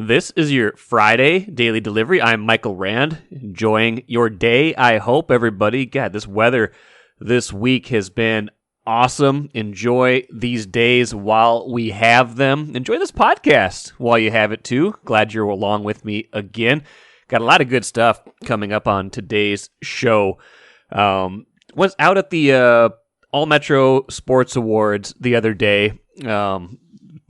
This is your Friday daily delivery. I'm Michael Rand, enjoying your day, I hope, everybody. God, this weather this week has been awesome. Enjoy these days while we have them. Enjoy this podcast while you have it, too. Glad you're along with me again. Got a lot of good stuff coming up on today's show. Was out at the All-Metro Sports Awards the other day.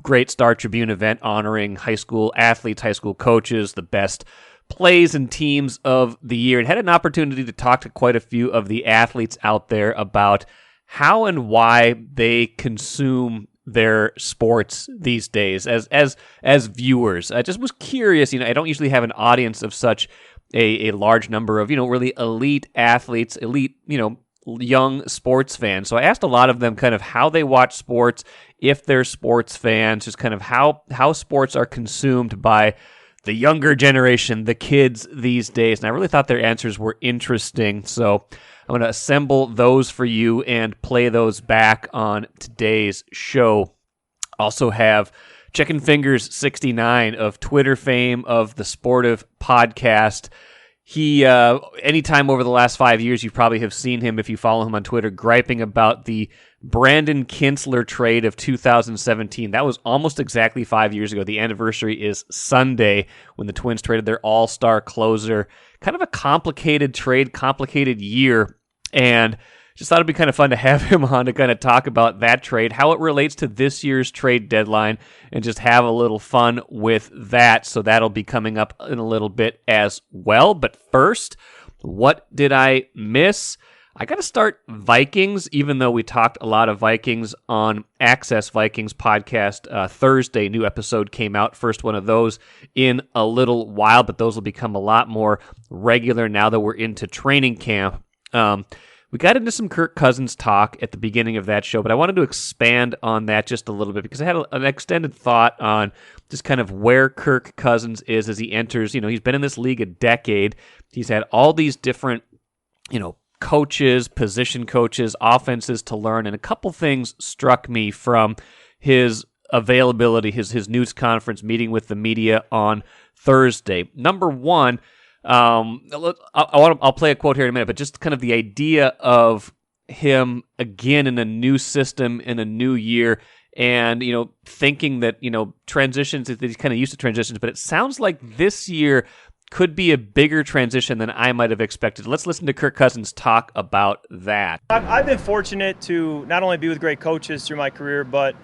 Great Star Tribune event honoring high school athletes, high school coaches, the best plays and teams of the year, and had an opportunity to talk to quite a few of the athletes out there about how and why they consume their sports these days as viewers. I just was curious. I don't usually have an audience of such a large number of, really elite athletes, elite, young sports fans. So I asked a lot of them kind of how they watch sports, if they're sports fans, just kind of how sports are consumed by the younger generation, the kids these days. And I really thought their answers were interesting. So I'm going to assemble those for you and play those back on today's show. Also have Chiken Fingerz 69 of Twitter fame, of the Sportive podcast. He, anytime over the last 5 years, you probably have seen him, if you follow him on Twitter, griping about the Brandon Kintzler trade of 2017. That was almost exactly 5 years ago. The anniversary is Sunday when the Twins traded their all-star closer. Kind of a complicated trade, complicated year, and just thought it'd be kind of fun to have him on to kind of talk about that trade, how it relates to this year's trade deadline, and just have a little fun with that. So that'll be coming up in a little bit as well. But first, what did I miss? I got to start Vikings, even though we talked a lot of Vikings on Access Vikings podcast Thursday. New episode came out, first one of those in a little while, but those will become a lot more regular now that we're into training camp. We got into some Kirk Cousins talk at the beginning of that show, but I wanted to expand on that just a little bit because I had an extended thought on just kind of where Kirk Cousins is as he enters. He's been in this league a decade. He's had all these different, coaches, position coaches, offenses to learn, and a couple things struck me from his availability, his news conference meeting with the media on Thursday. Number one, I'll play a quote here in a minute, but just kind of the idea of him again in a new system in a new year, and thinking that transitions, that he's kind of used to transitions, but it sounds like this year could be a bigger transition than I might have expected. Let's listen to Kirk Cousins talk about that. I've been fortunate to not only be with great coaches through my career, but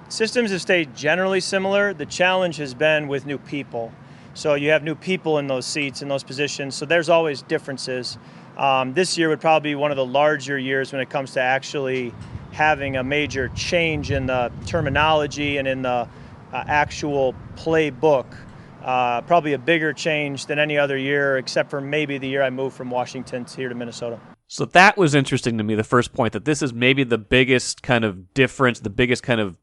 systems have stayed generally similar. The challenge has been with new people. So you have new people in those seats, in those positions, so there's always differences. This year would probably be one of the larger years when it comes to actually having a major change in the terminology and in the actual playbook. Probably a bigger change than any other year, except for maybe the year I moved from Washington here to Minnesota. So that was interesting to me, the first point, that this is maybe the biggest kind of difference, the biggest kind of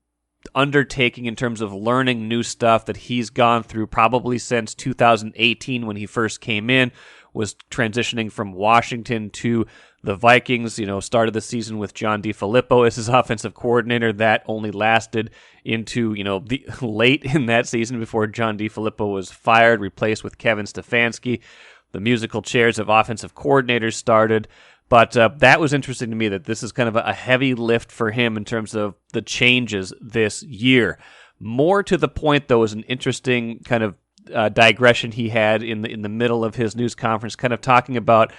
undertaking in terms of learning new stuff that he's gone through probably since 2018 when he first came in, was transitioning from Washington to the Vikings. Started the season with John DeFilippo as his offensive coordinator. That only lasted into the late in that season before John DeFilippo was fired, replaced with Kevin Stefanski. The musical chairs of offensive coordinators started. But that was interesting to me, that this is kind of a heavy lift for him in terms of the changes this year. More to the point, though, is an interesting kind of digression he had in the middle of his news conference, kind of talking about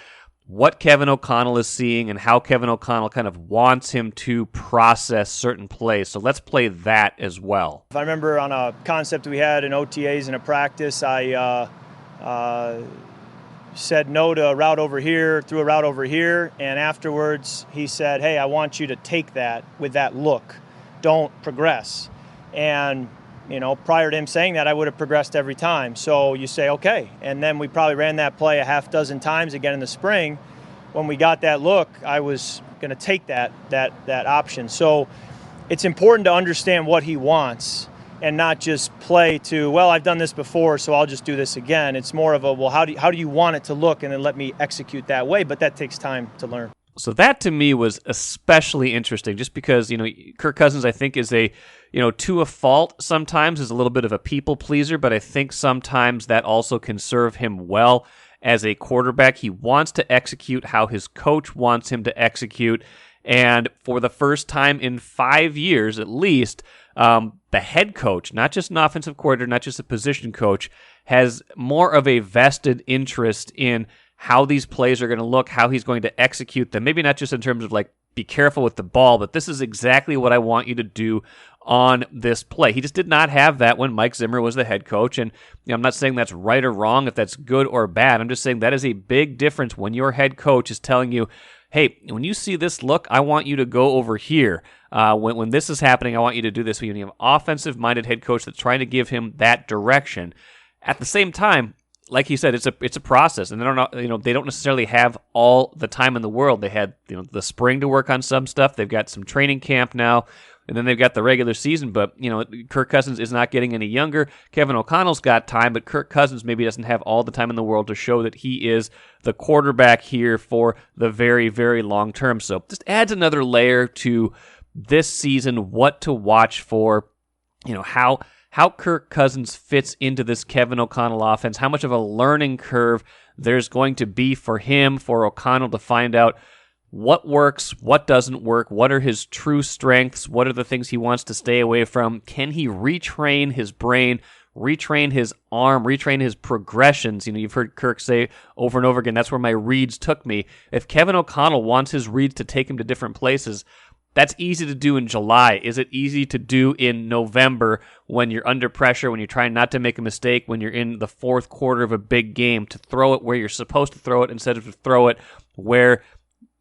what Kevin O'Connell is seeing and how Kevin O'Connell kind of wants him to process certain plays. So let's play that as well. I remember on a concept we had in OTAs in a practice, I said no to a route over here, threw a route over here, and afterwards he said, hey, I want you to take that with that look. Don't progress. And, prior to him saying that, I would have progressed every time. So you say, okay. And then we probably ran that play a half dozen times again in the spring. When we got that look, I was going to take that option. So it's important to understand what he wants and not just play to, well, I've done this before, so I'll just do this again. It's more of a, well, how do you want it to look, and then let me execute that way, but that takes time to learn. So that to me was especially interesting, just because, Kirk Cousins, I think, is to a fault sometimes, is a little bit of a people pleaser, but I think sometimes that also can serve him well as a quarterback. He wants to execute how his coach wants him to execute. And for the first time in 5 years, at least, the head coach, not just an offensive coordinator, not just a position coach, has more of a vested interest in how these plays are going to look, how he's going to execute them. Maybe not just in terms of be careful with the ball, but this is exactly what I want you to do on this play. He just did not have that when Mike Zimmer was the head coach. And I'm not saying that's right or wrong, if that's good or bad. I'm just saying that is a big difference when your head coach is telling you, hey, when you see this look, I want you to go over here. When this is happening, I want you to do this. When you have an offensive-minded head coach that's trying to give him that direction. At the same time, like he said, it's a process, and they don't necessarily have all the time in the world. They had the spring to work on some stuff. They've got some training camp now, and then they've got the regular season. But Kirk Cousins is not getting any younger. Kevin O'Connell's got time, but Kirk Cousins maybe doesn't have all the time in the world to show that he is the quarterback here for the very, very long term. So just adds another layer to this season, what to watch for, how Kirk Cousins fits into this Kevin O'Connell offense, how much of a learning curve there's going to be for him, for O'Connell to find out what works, what doesn't work, what are his true strengths, what are the things he wants to stay away from. Can he retrain his brain, retrain his arm, retrain his progressions? You've heard Kirk say over and over again, that's where my reads took me. If Kevin O'Connell wants his reads to take him to different places, that's easy to do in July. Is it easy to do in November when you're under pressure, when you're trying not to make a mistake, when you're in the fourth quarter of a big game, to throw it where you're supposed to throw it instead of to throw it where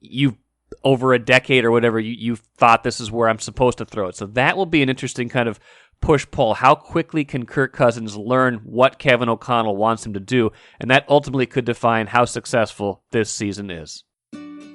you've, over a decade or whatever, you thought this is where I'm supposed to throw it? So that will be an interesting kind of push-pull. How quickly can Kirk Cousins learn what Kevin O'Connell wants him to do? And that ultimately could define how successful this season is.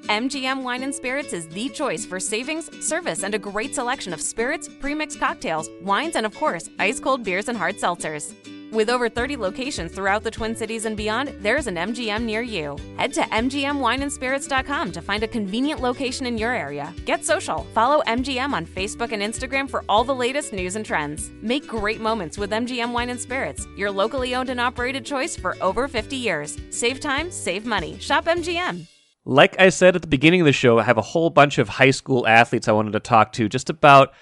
MGM Wine and Spirits is the choice for savings, service, and a great selection of spirits, pre-mixed cocktails, wines, and of course, ice-cold beers and hard seltzers. With over 30 locations throughout the Twin Cities and beyond, there's an MGM near you. Head to mgmwineandspirits.com to find a convenient location in your area. Get social. Follow MGM on Facebook and Instagram for all the latest news and trends. Make great moments with MGM Wine and Spirits, your locally owned and operated choice for over 50 years. Save time, save money. Shop MGM. Like I said at the beginning of the show, I have a whole bunch of high school athletes I wanted to talk to just about,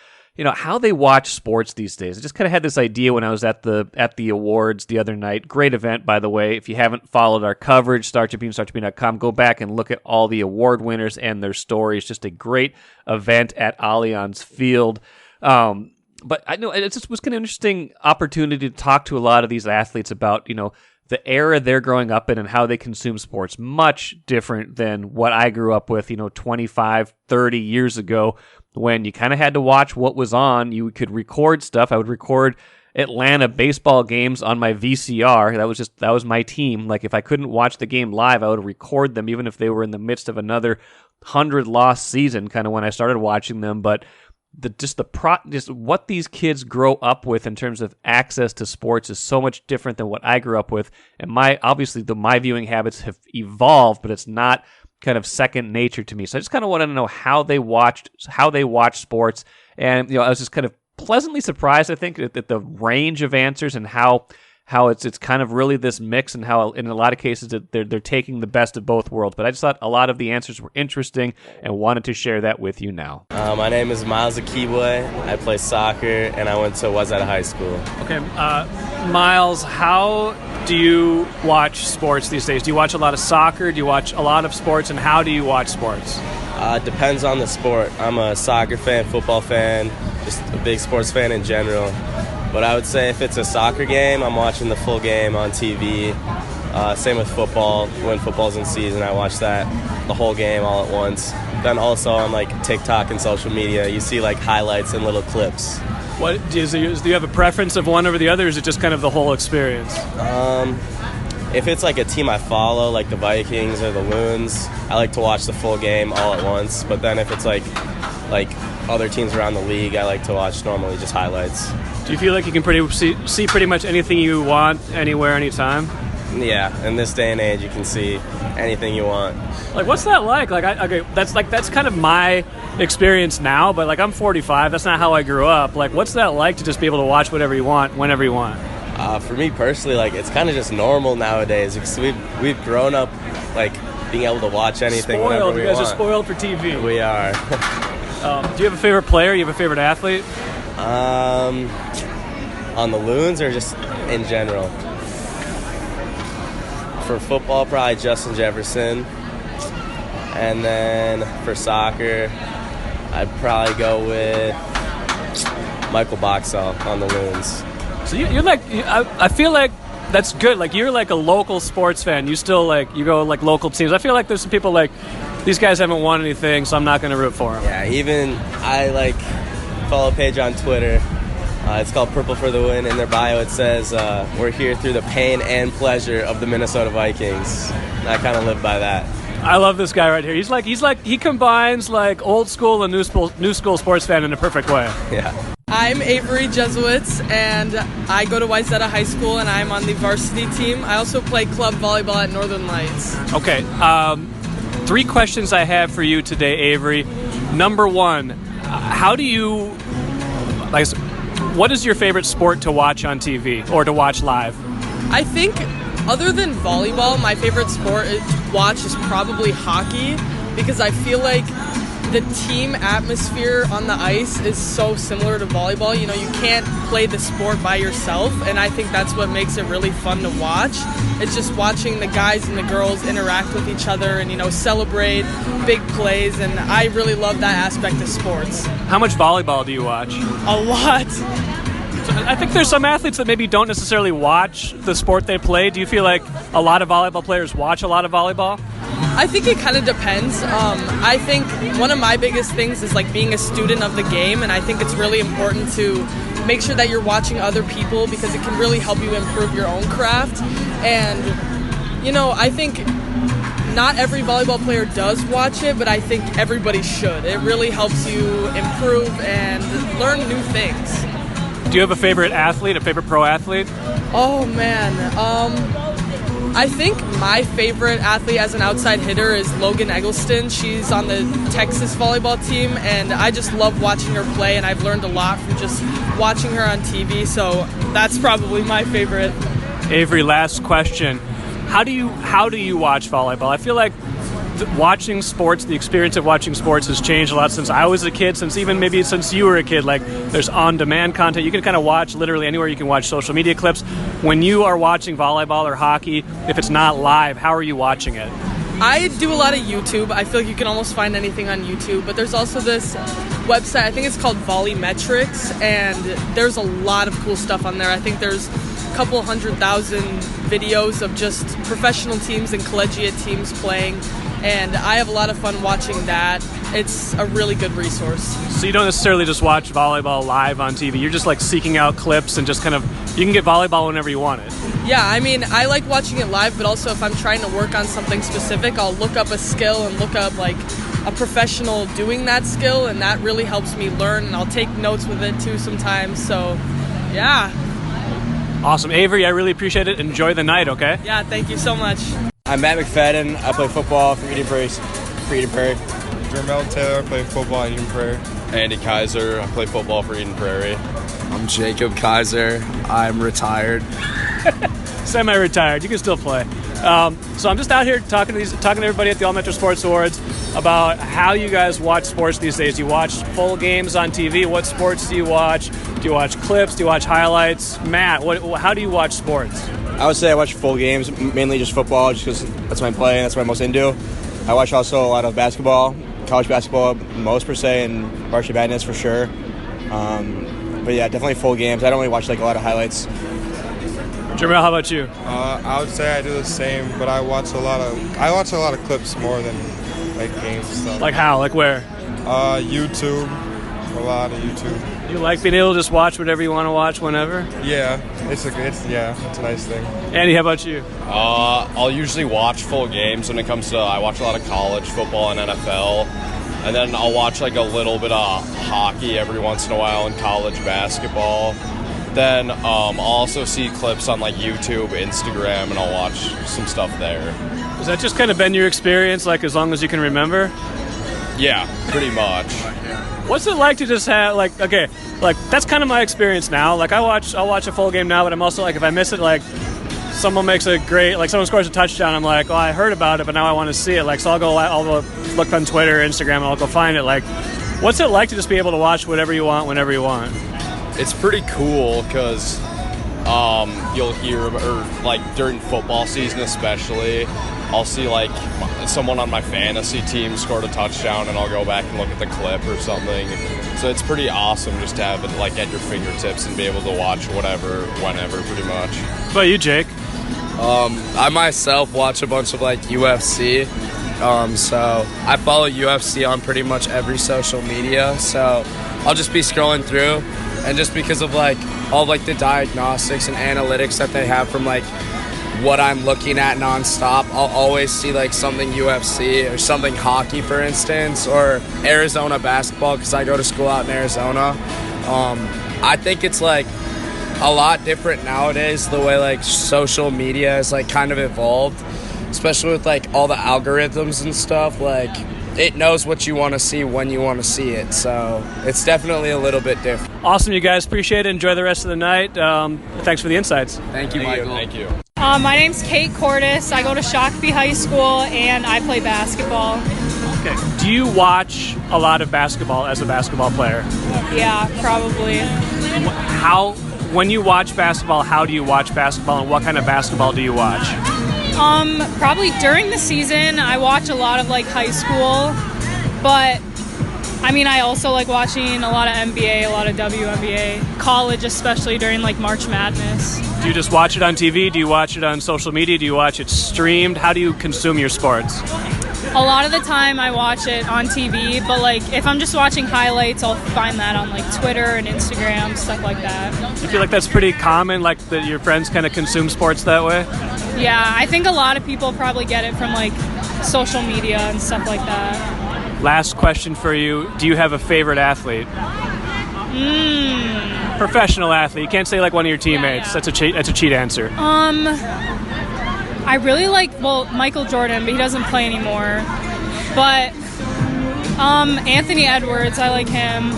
how they watch sports these days. I just kind of had this idea when I was at the awards the other night. Great event, by the way. If you haven't followed our coverage, StarTribune.com, go back and look at all the award winners and their stories. Just a great event at Allianz Field. But I know it just was kind of interesting opportunity to talk to a lot of these athletes about, the era they're growing up in and how they consume sports. Much different than what I grew up with, 25, 30 years ago, when you kind of had to watch what was on. You could record stuff. I would record Atlanta baseball games on my VCR. That was my team. Like, if I couldn't watch the game live, I would record them, even if they were in the midst of another 100-loss season, kind of when I started watching them. But just what these kids grow up with in terms of access to sports is so much different than what I grew up with. And my viewing habits have evolved, but it's not kind of second nature to me. So I just kind of want to know how they watch sports. And I was just kind of pleasantly surprised, I think, at the range of answers and how it's kind of really this mix, and how in a lot of cases that they're taking the best of both worlds. But I just thought a lot of the answers were interesting and wanted to share that with you now. My name is Miles Akibwe. I play soccer, and I went to Wayzata High School. Okay, Miles, how do you watch sports these days? Do you watch a lot of soccer? Do you watch a lot of sports, and how do you watch sports? Depends on the sport. I'm a soccer fan, football fan, just a big sports fan in general. But I would say if it's a soccer game, I'm watching the full game on TV. Same with football. When football's in season, I watch that, the whole game all at once. Then also on TikTok and social media, you see highlights and little clips. What do you have a preference of one over the other, or is it just kind of the whole experience? If it's a team I follow, like the Vikings or the Loons, I like to watch the full game all at once. But then if it's like other teams around the league, I like to watch normally just highlights. Do you feel like you can see pretty much anything you want, anywhere, anytime? Yeah, in this day and age, you can see anything you want. Like, what's that like? That's kind of my experience now, but like I'm 45. That's not how I grew up. Like, what's that like to just be able to watch whatever you want, whenever you want? For me personally, like it's kind of just normal nowadays because we've grown up like being able to watch anything whenever we want. You guys are spoiled for TV. We are. Do you have a favorite player? You have a favorite athlete? On the Loons or just in general? For football, probably Justin Jefferson. And then for soccer, I'd probably go with Michael Boxall on the Loons. So you're like, I feel like that's good. Like you're like a local sports fan. You still like, you go like local teams. I feel like there's some people like, these guys haven't won anything, so I'm not going to root for them. Yeah, even I like follow a page on Twitter. It's called Purple for the Win. In their bio, it says, we're here through the pain and pleasure of the Minnesota Vikings. And I kind of live by that. I love this guy right here. He's like he combines like old school and new school sports fan in a perfect way. Yeah. I'm Avery Jesuits, and I go to Wayzata High School, and I'm on the varsity team. I also play club volleyball at Northern Lights. Okay. 3 questions I have for you today, Avery. Number 1, how do you like? What is your favorite sport to watch on TV or to watch live? I think, other than volleyball, my favorite sport to watch is probably hockey, because I feel like the team atmosphere on the ice is so similar to volleyball. You know, you can't play the sport by yourself, and I think that's what makes it really fun to watch. It's just watching the guys and the girls interact with each other and, you know, celebrate big plays, and I really love that aspect of sports. How much volleyball do you watch? A lot. I think there's some athletes that maybe don't necessarily watch the sport they play. Do you feel like a lot of volleyball players watch a lot of volleyball? I think it kind of depends. I think one of my biggest things is like being a student of the game, and I think it's really important to make sure that you're watching other people, because it can really help you improve your own craft. And, you know, I think not every volleyball player does watch it, but I think everybody should. It really helps you improve and learn new things. Do you have a favorite athlete, a favorite pro athlete? Oh, man. I think my favorite athlete as an outside hitter is Logan Eggleston. She's on the Texas volleyball team, and I just love watching her play, and I've learned a lot from just watching her on TV, so that's probably my favorite. Avery, last question. How do you watch volleyball? I feel like watching sports, the experience of watching sports has changed a lot since I was a kid, since you were a kid. Like, there's on-demand content. You can kind of watch literally anywhere. You can watch social media clips. When you are watching volleyball or hockey, if it's not live, how are you watching it? I do a lot of YouTube. I feel like you can almost find anything on YouTube, but there's also this website, I think it's called Volleymetrics, and there's a lot of cool stuff on there. I think there's a couple 100,000 videos of just professional teams and collegiate teams playing, and I have a lot of fun watching that. It's a really good resource. So you don't necessarily just watch volleyball live on TV. You're just like seeking out clips and just kind of, you can get volleyball whenever you want it. Yeah, I mean, I like watching it live, but also if I'm trying to work on something specific, I'll look up a skill and look up like a professional doing that skill, and that really helps me learn, and I'll take notes with it too sometimes. So, yeah. Awesome. Avery, I really appreciate it. Enjoy the night, okay? Yeah, thank you so much. I'm Matt McFadden. I play football for Eden Prairie. Jermel Taylor, I play football at Eden Prairie. Andy Kaiser, I play football for Eden Prairie. I'm Jacob Kaiser. I'm retired. Semi-retired. You can still play. So I'm just out here talking to everybody at the All Metro Sports Awards about how you guys watch sports these days. Do you watch full games on TV? What sports do you watch? Do you watch clips? Do you watch highlights? Matt, how do you watch sports? I would say I watch full games, mainly just football, just because that's my play and that's what I'm most into. I watch also a lot of basketball, college basketball most per se, and varsity badness for sure. But yeah, definitely full games. I don't really watch like a lot of highlights. Jermel, how about you? I would say I do the same, but I watch a lot of clips more than like games stuff. Like how? Like where? YouTube. A lot of YouTube. You like being able to just watch whatever you want to watch whenever? Yeah, it's a nice thing. Andy, how about you? I'll usually watch full games when it comes to, I watch a lot of college football and NFL, and then I'll watch like a little bit of hockey every once in a while and college basketball. then I'll also see clips on like YouTube, Instagram, and I'll watch some stuff there. Has that just kind of been your experience, like as long as you can remember? Yeah, pretty much. What's it like to just have like, okay, like that's kind of my experience now. Like I'll watch a full game now, but I'm also like, if I miss it, like someone makes a great, like someone scores a touchdown, I'm like, oh, I heard about it, but now I want to see it. Like, so I'll go look on Twitter, Instagram, and I'll go find it. Like, what's it like to just be able to watch whatever you want, whenever you want? It's pretty cool because you'll hear, or like during football season especially, I'll see like someone on my fantasy team scored a touchdown, and I'll go back and look at the clip or something. So it's pretty awesome just to have it like at your fingertips and be able to watch whatever, whenever, pretty much. What about you, Jake? I myself watch a bunch of like UFC. So I follow UFC on pretty much every social media. So I'll just be scrolling through, and just because of like all like the diagnostics and analytics that they have from like what I'm looking at nonstop, I'll always see like something UFC or something hockey, for instance, or Arizona basketball, because I go to school out in Arizona. I think it's like a lot different nowadays, the way like social media has like kind of evolved, especially with like all the algorithms and stuff. Like it knows what you want to see when you want to see it, so it's definitely a little bit different. Awesome, you guys. Appreciate it. Enjoy the rest of the night. Thanks for the insights. Thank you, Michael. Thank you. My name's Kate Cordes. I go to Shakopee High School, and I play basketball. Okay. Do you watch a lot of basketball as a basketball player? Yeah, probably. When you watch basketball, how do you watch basketball, and what kind of basketball do you watch? Probably during the season, I watch a lot of like high school, but I mean, I also like watching a lot of NBA, a lot of WNBA, college, especially during like March Madness. Do you just watch it on TV? Do you watch it on social media? Do you watch it streamed? How do you consume your sports? A lot of the time I watch it on TV, but like if I'm just watching highlights, I'll find that on like Twitter and Instagram, stuff like that. Do you feel like that's pretty common, like that your friends kind of consume sports that way? Yeah, I think a lot of people probably get it from like social media and stuff like that. Last question for you. Do you have a favorite athlete? Professional athlete. You can't say like one of your teammates. Yeah. That's a cheat answer. I really like, Michael Jordan, but he doesn't play anymore. But Anthony Edwards, I like him.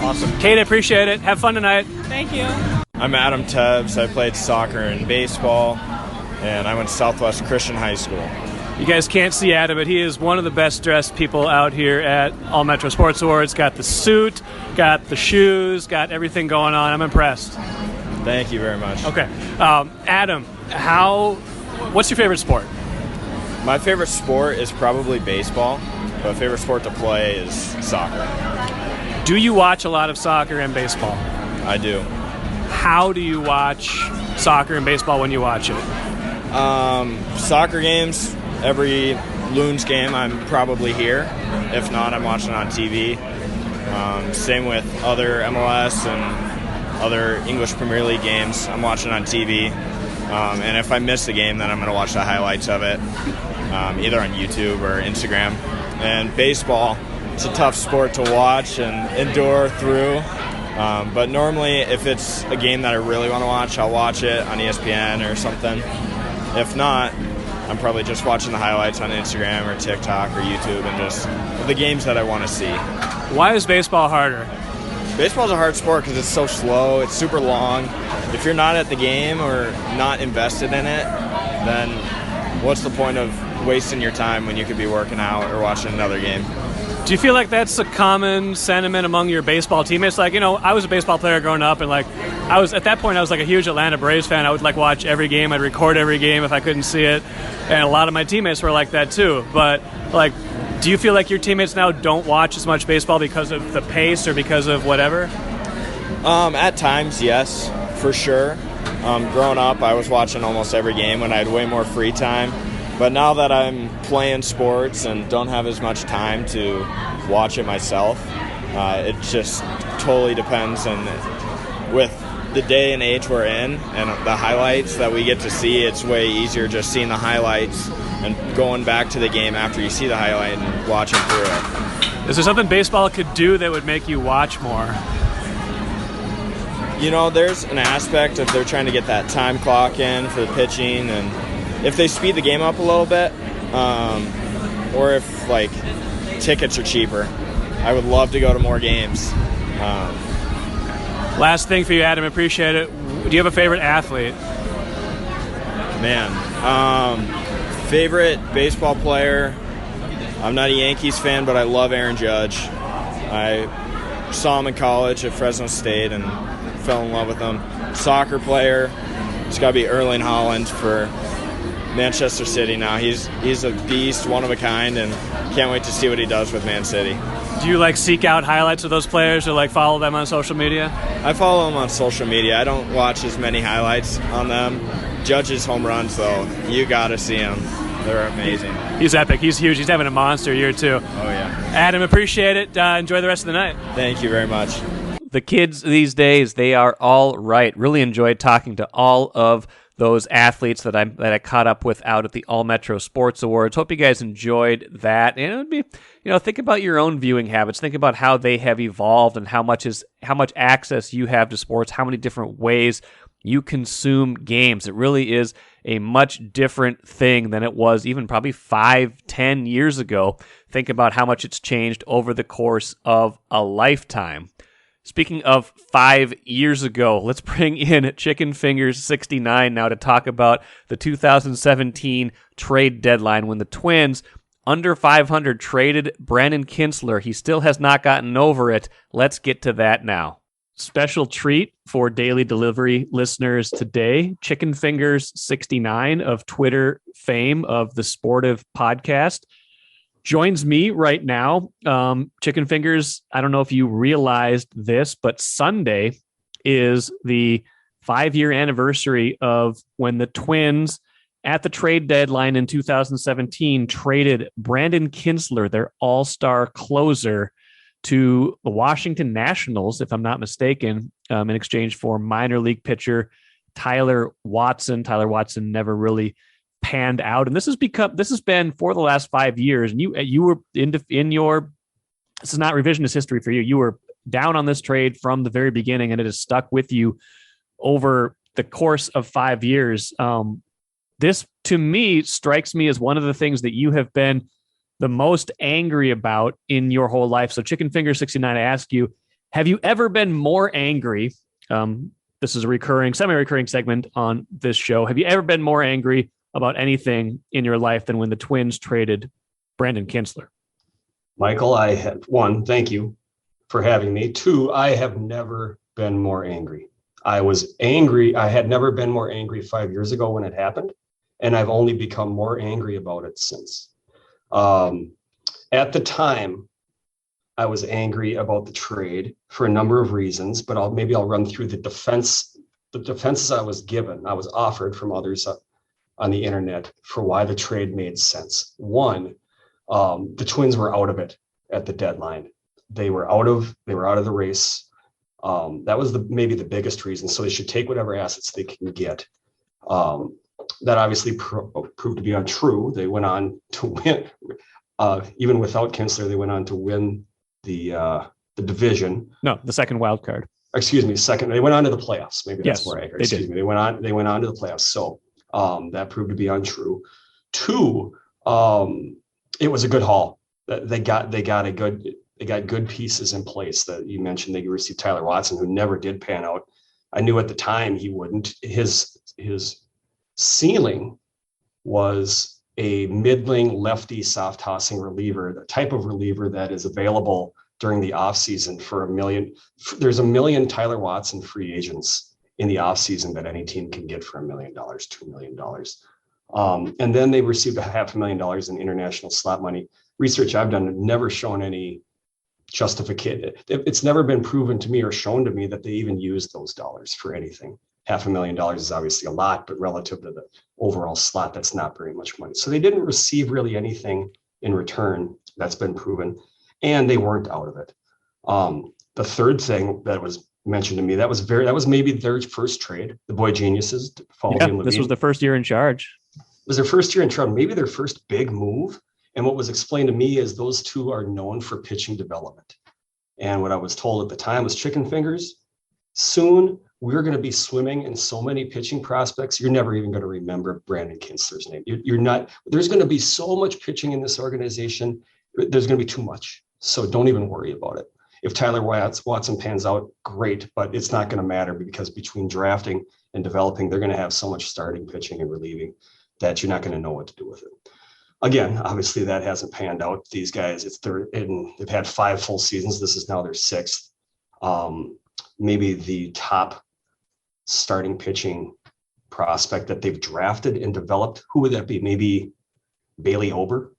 Awesome. Kate, I appreciate it. Have fun tonight. Thank you. I'm Adam Tebbs. I played soccer and baseball, and I went to Southwest Christian High School. You guys can't see Adam, but he is one of the best dressed people out here at All Metro Sports Awards. Got the suit, got the shoes, got everything going on. I'm impressed. Thank you very much. Okay. Adam, what's your favorite sport? My favorite sport is probably baseball, but favorite sport to play is soccer. Do you watch a lot of soccer and baseball? I do. How do you watch soccer and baseball when you watch it? Soccer games, every Loons game, I'm probably here. If not, I'm watching on TV. Same with other MLS and other English Premier League games. I'm watching on TV. And if I miss the game, then I'm going to watch the highlights of it, either on YouTube or Instagram. And baseball, it's a tough sport to watch and endure through. But normally, if it's a game that I really want to watch, I'll watch it on ESPN or something. If not, I'm probably just watching the highlights on Instagram or TikTok or YouTube and just the games that I want to see. Why is baseball harder? Baseball's a hard sport because it's so slow, it's super long. If you're not at the game or not invested in it, then what's the point of wasting your time when you could be working out or watching another game? Do you feel like that's a common sentiment among your baseball teammates? Like, I was a baseball player growing up, and like, at that point I was like a huge Atlanta Braves fan. I would like watch every game. I'd record every game if I couldn't see it, and a lot of my teammates were like that too. But like, do you feel like your teammates now don't watch as much baseball because of the pace or because of whatever? At times, yes, for sure. Growing up, I was watching almost every game when I had way more free time. But now that I'm playing sports and don't have as much time to watch it myself, it just totally depends. And with the day and age we're in and the highlights that we get to see, it's way easier just seeing the highlights and going back to the game after you see the highlight and watching through it. Is there something baseball could do that would make you watch more? there's an aspect of they're trying to get that time clock in for the pitching, and if they speed the game up a little bit, or if like tickets are cheaper, I would love to go to more games. Last thing for you, Adam, appreciate it. Do you have a favorite athlete? Man, favorite baseball player. I'm not a Yankees fan, but I love Aaron Judge. I saw him in college at Fresno State and fell in love with him. Soccer player, it's got to be Erling Haaland for Manchester City now. He's a beast, one of a kind, and can't wait to see what he does with Man City. Do you seek out highlights of those players or follow them on social media? I follow them on social media. I don't watch as many highlights on them. Judge's home runs, though, you got to see them. They're amazing. He's epic. He's huge. He's having a monster year, too. Oh, yeah. Adam, appreciate it. Enjoy the rest of the night. Thank you very much. The kids these days, they are all right. Really enjoyed talking to all of those athletes that I caught up with out at the All Metro Sports Awards. Hope you guys enjoyed that. And it would be, think about your own viewing habits. Think about how they have evolved and how much access you have to sports, how many different ways you consume games. It really is a much different thing than it was even probably 5-10 years ago. Think about how much it's changed over the course of a lifetime. Speaking of 5 years ago, let's bring in Chiken Fingerz 69 now to talk about the 2017 trade deadline when the Twins, under 500, traded Brandon Kintzler. He still has not gotten over it. Let's get to that now. Special treat for daily delivery listeners today. Chiken Fingerz 69 of Twitter fame of the Sportive podcast joins me right now. Chiken Fingerz, I don't know if you realized this, but Sunday is the 5-year anniversary of when the Twins at the trade deadline in 2017 traded Brandon Kintzler, their all-star closer, to the Washington Nationals, if I'm not mistaken, in exchange for minor league pitcher Tyler Watson. Tyler Watson never really panned out, and this has been for the last 5 years. And you were in your, this is not revisionist history for you. You were down on this trade from the very beginning, and it has stuck with you over the course of 5 years. This to me strikes me as one of the things that you have been the most angry about in your whole life. So Chiken Fingerz 69, I ask you, have you ever been more angry? This is a semi-recurring segment on this show. Have you ever been more angry about anything in your life than when the Twins traded Brandon Kintzler? Michael, one, thank you for having me. Two, I have never been more angry. I was angry. I had never been more angry 5 years ago when it happened, and I've only become more angry about it since. At the time, I was angry about the trade for a number of reasons, but I'll run through the defenses I was given. I was offered from others on the internet for why the trade made sense. One, the Twins were out of it at the deadline. They were out of the race. That was maybe the biggest reason. So they should take whatever assets they can get. That obviously proved to be untrue. They went on to win, even without Kintzler. They went on to win the division. No, the second wild card. Excuse me, second. They went on to the playoffs. Maybe that's yes, more accurate. Excuse me. They went on to the playoffs. So that proved to be untrue. Two, it was a good haul. They got good pieces in place. That you mentioned, they received Tyler Watson, who never did pan out. I knew at the time he wouldn't. His ceiling was a middling lefty soft tossing reliever, the type of reliever that is available during the offseason for $1 million. There's 1 million Tyler Watson free agents in the offseason that any team can get for $1 million, $2 million. And then they received $500,000 in international slot money. Research I've done never shown any justification. It's never been proven to me or shown to me that they even used those dollars for anything. $500,000 is obviously a lot, but relative to the overall slot, that's not very much money. So they didn't receive really anything in return. That's been proven, and they weren't out of it. The third thing that was mentioned to me, that was maybe their first trade. The Boy Geniuses, this was the first year in charge. It was their first year in charge, maybe their first big move. And what was explained to me is those two are known for pitching development. And what I was told at the time was Chiken Fingerz. Soon we're going to be swimming in so many pitching prospects. You're never even going to remember Brandon Kintzler's name. You're not, there's going to be so much pitching in this organization. There's going to be too much. So don't even worry about it. If Tyler Watson pans out, great, but it's not going to matter because between drafting and developing, they're going to have so much starting pitching and relieving that you're not going to know what to do with it. Again, obviously that hasn't panned out. These guys, they've had 5 full seasons. This is now their 6th. Maybe the top starting pitching prospect that they've drafted and developed. Who would that be? Maybe Bailey Ober.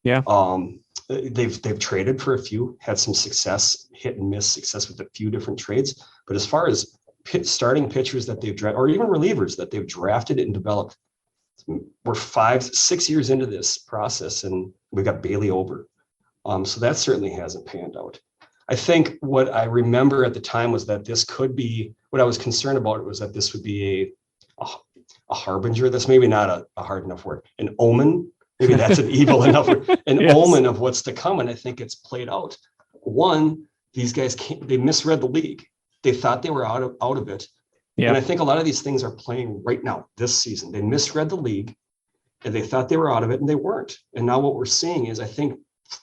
Yeah. They've traded for a few, had some success, hit and miss success with a few different trades. But as far as starting pitchers that they've drafted, or even relievers that they've drafted and developed, we're 5-6 years into this process, and we've got Bailey Ober. So that certainly hasn't panned out. I think what I remember at the time was that this could be, what I was concerned about was that this would be a harbinger. That's maybe not a hard enough word. An omen. Maybe that's an evil enough word. An Yes. omen of what's to come. And I think it's played out. One, these guys they misread the league. They thought they were out of it. Yeah. And I think a lot of these things are playing right now, this season. They misread the league and they thought they were out of it and they weren't. And now what we're seeing is, I think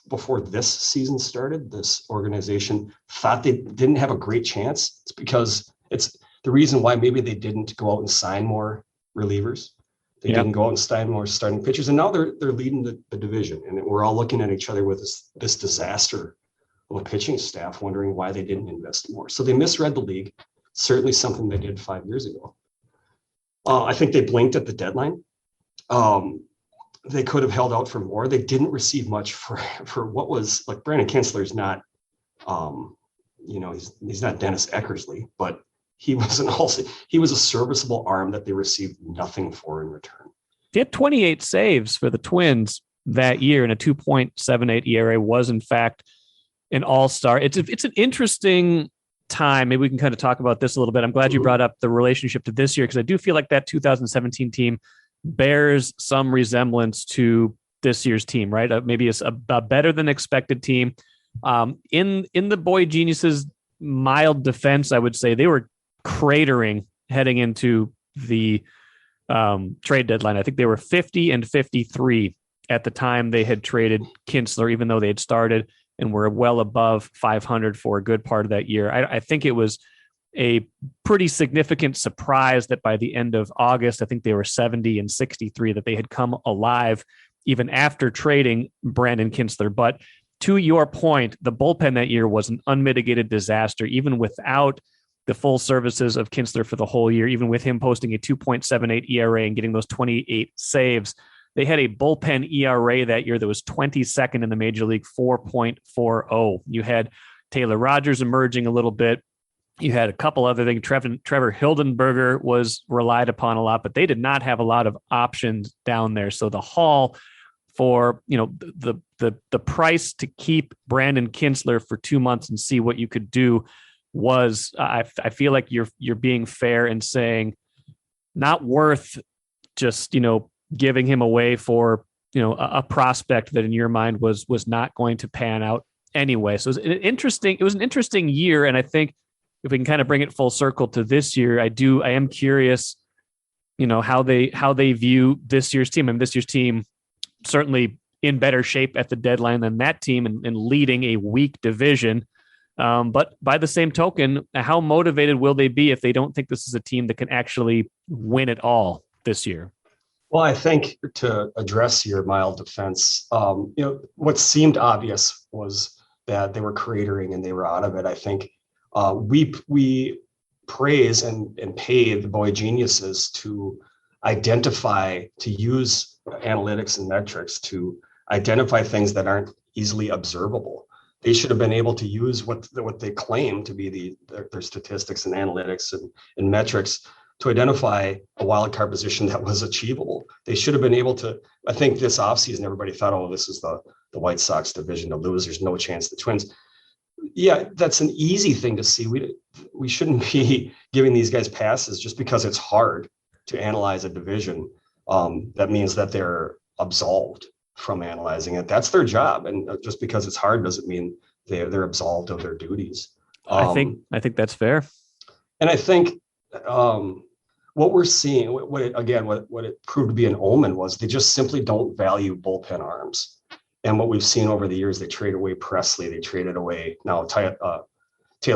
before this season started, this organization thought they didn't have a great chance. It's because it's the reason why maybe they didn't go out and sign more relievers. They didn't go out and sign more starting pitchers. And now they're leading the division. And we're all looking at each other with this disaster of a pitching staff, wondering why they didn't invest more. So they misread the league. Certainly something they did 5 years ago. I think they blinked at the deadline. They could have held out for more. They didn't receive much for what was, like, Brandon Kintzler's not, he's not Dennis Eckersley, but he was a serviceable arm that they received nothing for in return. He had 28 saves for the Twins that year, and a 2.78 ERA was in fact an all-star. It's an interesting time. Maybe we can kind of talk about this a little bit. I'm glad you brought up the relationship to this year, because I do feel like that 2017 team bears some resemblance to this year's team, right? Maybe it's a better than expected team. In the Boy Geniuses' mild defense, I would say they were cratering heading into the trade deadline. I think they were 50 and 53 at the time they had traded Kintzler, even though they had started and were well above 500 for a good part of that year. I think it was a pretty significant surprise that by the end of August, I think they were 70 and 63, that they had come alive even after trading Brandon Kintzler. But to your point, the bullpen that year was an unmitigated disaster, even without the full services of Kintzler for the whole year, even with him posting a 2.78 ERA and getting those 28 saves. They had a bullpen ERA that year that was 22nd in the major league, 4.40. You had Taylor Rogers emerging a little bit. You had a couple other things. Trevor Hildenberger was relied upon a lot, but they did not have a lot of options down there. So the haul for, the price to keep Brandon Kintzler for 2 months and see what you could do was, I feel like you're being fair and saying not worth just, giving him away for, a prospect that in your mind was not going to pan out anyway. So it was an interesting year. And I think if we can kind of bring it full circle to this year, I am curious, how they view this year's team. I mean, this year's team certainly in better shape at the deadline than that team and leading a weak division. But by the same token, how motivated will they be if they don't think this is a team that can actually win it all this year? Well, I think to address your mild defense, what seemed obvious was that they were cratering and they were out of it. I think we praise and pay the Boy Geniuses to use analytics and metrics to identify things that aren't easily observable. They should have been able to use what they claim to be their statistics and analytics and metrics to identify a wild card position that was achievable. They should have been able to. I think this offseason, everybody thought, oh, this is the White Sox division to lose. There's no chance the Twins. Yeah, that's an easy thing to see. We shouldn't be giving these guys passes just because it's hard to analyze a division. That means that they're absolved from analyzing it. That's their job. And just because it's hard doesn't mean they're absolved of their duties. I think that's fair. And I think what we're seeing, what it proved to be an omen was they just simply don't value bullpen arms. And what we've seen over the years, they trade away Presley, they traded away now Taylor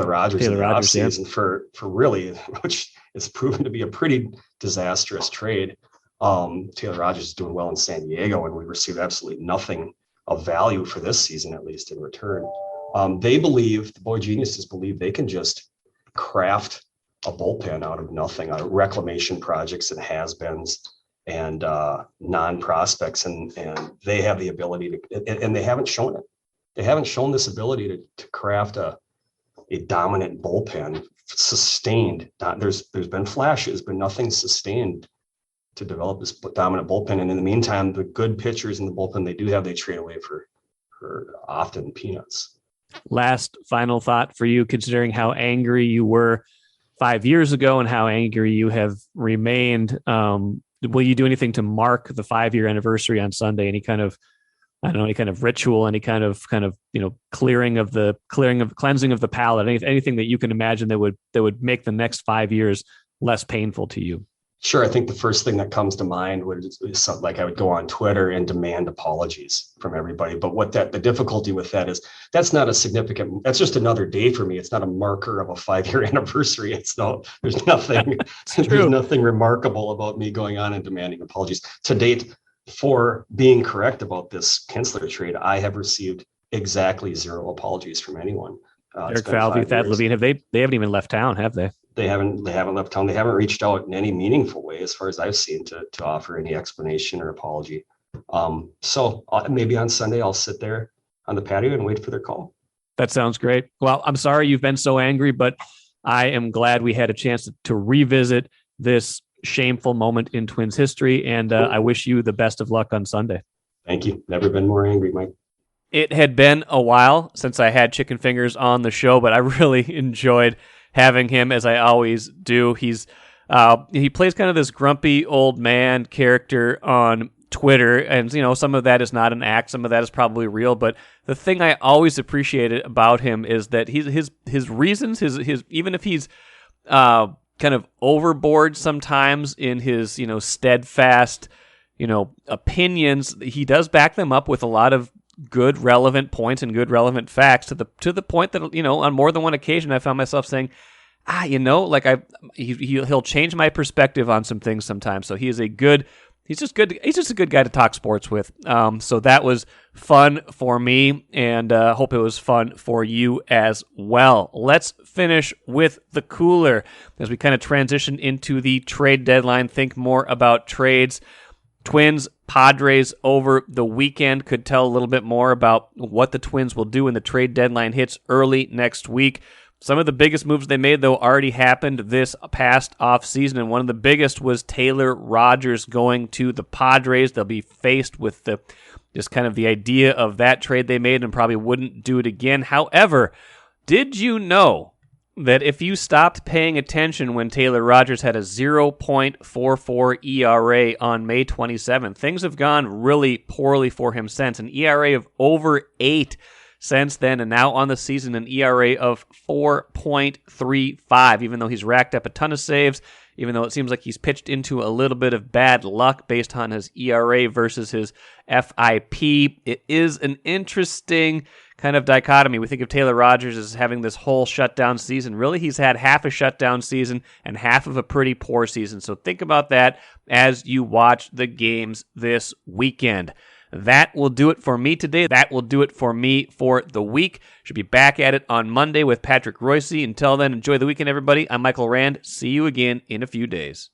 Rogers in the offseason for really, which is proven to be a pretty disastrous trade. Taylor Rogers is doing well in San Diego, and we received absolutely nothing of value for this season, at least in return. The Boy Geniuses believe they can just craft a bullpen out of nothing, out of reclamation projects and has-beens and non-prospects, and they have the ability to, and they haven't shown it. They haven't shown this ability to craft a dominant bullpen, sustained. There's been flashes, but nothing sustained to develop this dominant bullpen. And in the meantime, the good pitchers in the bullpen they trade away for often peanuts. Last final thought for you, considering how angry you were 5 years ago and how angry you have remained. Will you do anything to mark the 5-year anniversary on Sunday? Any kind of ritual, any kind of cleansing of the palate, anything that you can imagine that would make the next 5 years less painful to you? Sure. I think the first thing that comes to mind is something like I would go on Twitter and demand apologies from everybody. But the difficulty with that is that's just another day for me. It's not a marker of a 5-year anniversary. There's nothing remarkable about me going on and demanding apologies. To date, for being correct about this Kintzler trade, I have received exactly 0 apologies from anyone. Eric Falvey, Thad Levine, they haven't even left town, have they? They haven't left town. They haven't reached out in any meaningful way, as far as I've seen, to offer any explanation or apology. So maybe on Sunday I'll sit there on the patio and wait for their call. That sounds great. Well, I'm sorry you've been so angry, but I am glad we had a chance to revisit this shameful moment in Twins history, and I wish you the best of luck on Sunday. Thank you. Never been more angry, Mike. It had been a while since I had Chiken Fingerz on the show, but I really enjoyed having him, as I always do. He plays kind of this grumpy old man character on Twitter, and some of that is not an act, some of that is probably real. But the thing I always appreciated about him is that his reasons, his even if he's kind of overboard sometimes in his steadfast opinions, he does back them up with a lot of good relevant points and good relevant facts to the point that on more than one occasion I found myself saying, he'll change my perspective on some things sometimes. So he's just a good guy to talk sports with. So that was fun for me, and hope it was fun for you as well. Let's finish with the cooler as we kind of transition into the trade deadline, think more about trades. Twins, Padres over the weekend could tell a little bit more about what the Twins will do when the trade deadline hits early next week. Some of the biggest moves they made, though, already happened this past offseason, and one of the biggest was Taylor Rogers going to the Padres. They'll be faced with the idea of that trade they made and probably wouldn't do it again. However, did you know that if you stopped paying attention when Taylor Rogers had a 0.44 ERA on May 27th, things have gone really poorly for him since. An ERA of over 8 since then, and now on the season, an ERA of 4.35, even though he's racked up a ton of saves, even though it seems like he's pitched into a little bit of bad luck based on his ERA versus his FIP. It is an interesting kind of dichotomy. We think of Taylor Rogers as having this whole shutdown season. Really, he's had half a shutdown season and half of a pretty poor season. So think about that as you watch the games this weekend. That will do it for me today. That will do it for me for the week. Should be back at it on Monday with Patrick Royce. Until then, enjoy the weekend, everybody. I'm Michael Rand. See you again in a few days.